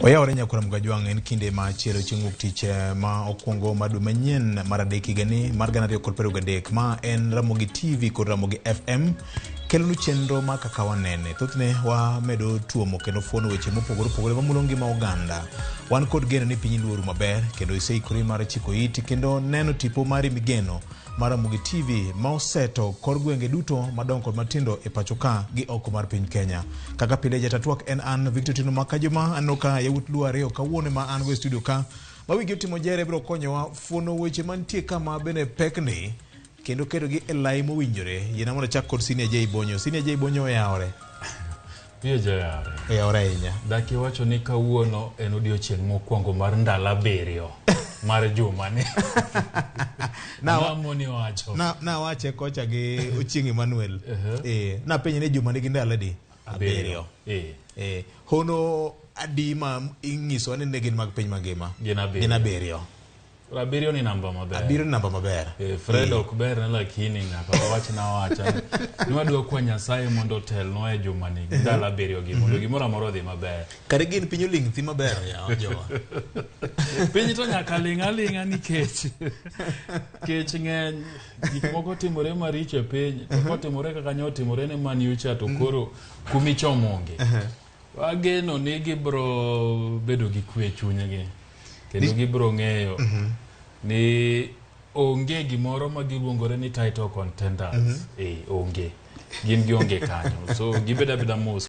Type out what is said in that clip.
Oya orenya kura mgajwang en kinde ma chielo chinguk tiche ma okwongo madu manyen maradeki gani margana rio korperu gadek ma en Ramogi TV kod Ramogi FM kelonu chenro ma kakawa nene thothne wa medo tuomo kendo fuono weche mopogore opogore mamulo ngima oganda wan kod geno ni piny luoru maber kendo iseikore mar chiko iti kendo neno tipo mari migeno mar Ramogi TV ma oseto kor gwenge duto madongo kod matindo e pacho ka gi oko mar piny Kenya. Kaka pile jatatwak en an Victor Tino Makajuma anoka yawut luareo kawuone ma an we studio ka ma wigi otimo jere biro konyowa fuono weche mantie kama bene pekni kendo kedo gi elai mowinjore yena mondo chak kod Senior J Bonyo. Senior J Bonyo yaore Pia jayare. Yaore inya. Daki wacho ni kawuono en odiochieng' mokwongo mar ndalo 7 mar juma ni. Namoni wacho. Na wache kocha gi Ochieng' Emmanuel. Na penye ne juma ni gi ndalo di 7. Hono adima ingiso ane ne gin mag piny mangima. Gin 7. 7 ni namba maber. 7 ni namba maber. Fred ok ber na lakini ng'ato wach na wacha. Nwadwa kwa Nyasaye mondo telnwa e juma ni ndalo 7 gi mondo gimoro amora dhi maber. Kare gin piny oling' thi maber ya jowa. Piny to nyaka ling'a nikech kech ng'eny gik moko timore maricho e piny to kotimore kaka nyotimore ne Man Ucha to koro kumichomonge. Wageno ni gibro bedo gi kwe chunygi kendo gibro ng'eyo ni onge gimoro ma giluongore ni title contenders onge gin gionge kanyo so gibeda mos